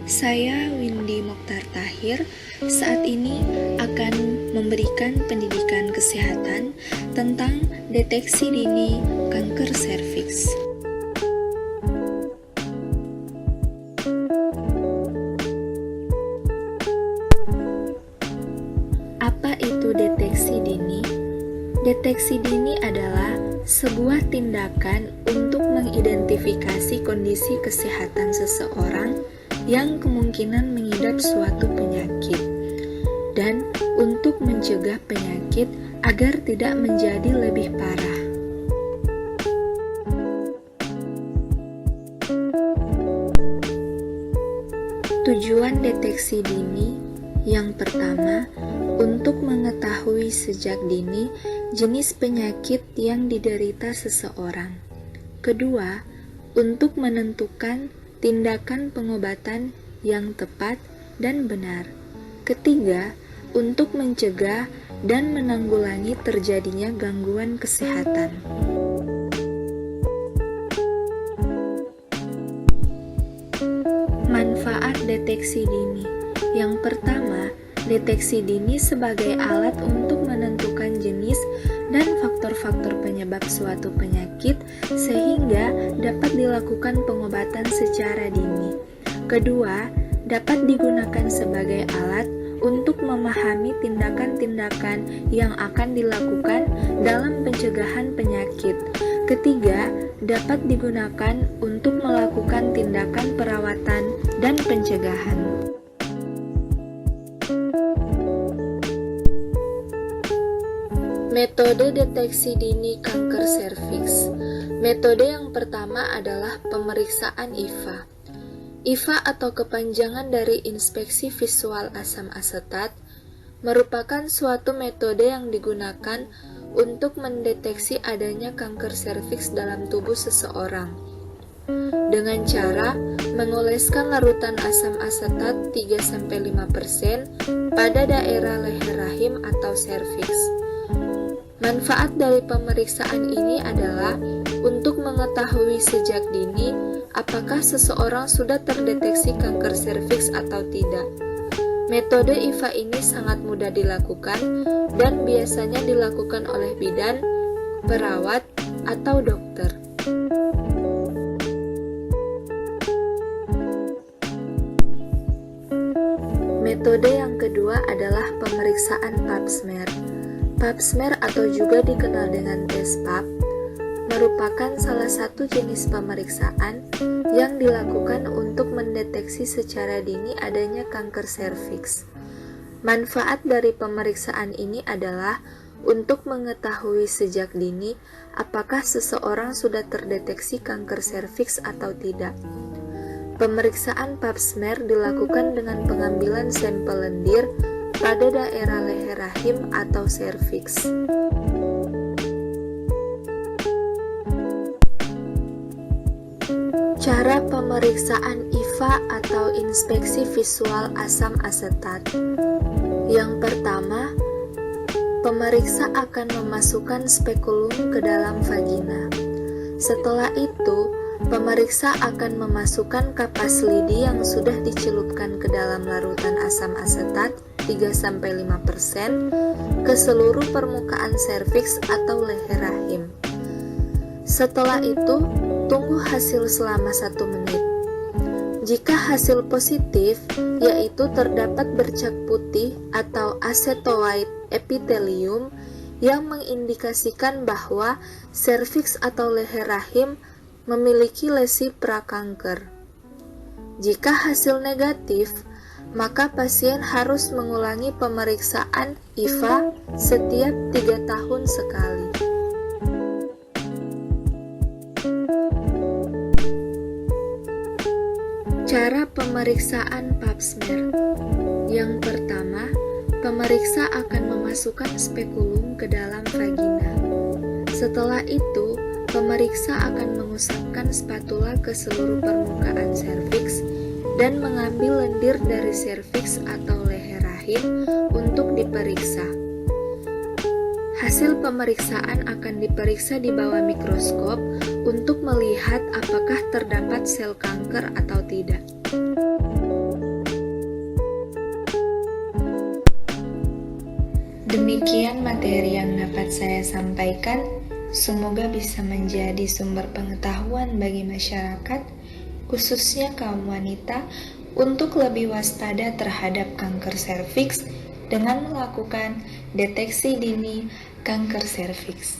Saya Windy Mokhtar Tahir, saat ini akan memberikan pendidikan kesehatan tentang deteksi dini kanker serviks. Apa itu deteksi dini? Deteksi dini adalah sebuah tindakan untuk mengidentifikasi kondisi kesehatan seseorang yang kemungkinan mengidap suatu penyakit dan untuk mencegah penyakit agar tidak menjadi lebih parah. Tujuan deteksi dini yang pertama, untuk mengetahui sejak dini jenis penyakit yang diderita seseorang. Kedua, untuk menentukan tindakan pengobatan yang tepat dan benar. Ketiga, untuk mencegah dan menanggulangi terjadinya gangguan kesehatan. Manfaat deteksi dini. Yang pertama, deteksi dini sebagai alat untuk menentukan jenis dan faktor-faktor penyebab suatu penyakit sehingga dapat dilakukan pengobatan secara dini. Kedua, dapat digunakan sebagai alat untuk memahami tindakan-tindakan yang akan dilakukan dalam pencegahan penyakit. Ketiga, dapat digunakan untuk melakukan tindakan perawatan dan pencegahan. Metode deteksi dini kanker serviks. Metode yang pertama adalah pemeriksaan IVA. IVA atau kepanjangan dari inspeksi visual asam asetat merupakan suatu metode yang digunakan untuk mendeteksi adanya kanker serviks dalam tubuh seseorang dengan cara mengoleskan larutan asam asetat 3-5% pada daerah leher rahim atau serviks. Manfaat dari pemeriksaan ini adalah untuk mengetahui sejak dini apakah seseorang sudah terdeteksi kanker serviks atau tidak. Metode IVA ini sangat mudah dilakukan dan biasanya dilakukan oleh bidan, perawat, atau dokter. Metode yang kedua adalah pemeriksaan pap smear. Pap smear atau juga dikenal dengan tes pap merupakan salah satu jenis pemeriksaan yang dilakukan untuk mendeteksi secara dini adanya kanker serviks. Manfaat dari pemeriksaan ini adalah untuk mengetahui sejak dini apakah seseorang sudah terdeteksi kanker serviks atau tidak. Pemeriksaan pap smear dilakukan dengan pengambilan sampel lendir pada daerah leher rahim atau serviks. Cara pemeriksaan IVA atau inspeksi visual asam asetat. Yang pertama, pemeriksa akan memasukkan spekulum ke dalam vagina. Setelah itu, pemeriksa akan memasukkan kapas lidi yang sudah dicelupkan ke dalam larutan asam asetat 3-5% ke seluruh permukaan serviks atau leher rahim. Setelah itu, tunggu hasil selama 1 menit. Jika hasil positif, yaitu terdapat bercak putih atau acetoid epithelium yang mengindikasikan bahwa serviks atau leher rahim memiliki lesi prakanker. Jika hasil negatif, maka pasien harus mengulangi pemeriksaan IVA setiap 3 tahun sekali. Cara pemeriksaan pap smear. Yang pertama, pemeriksa akan memasukkan spekulum ke dalam vagina. Setelah itu, pemeriksa akan mengusapkan spatula ke seluruh permukaan serviks dan mengambil lendir dari serviks atau leher rahim untuk diperiksa. Hasil pemeriksaan akan diperiksa di bawah mikroskop untuk melihat apakah terdapat sel kanker atau tidak. Demikian materi yang dapat saya sampaikan. Semoga bisa menjadi sumber pengetahuan bagi masyarakat, khususnya kaum wanita, untuk lebih waspada terhadap kanker serviks dengan melakukan deteksi dini kanker serviks.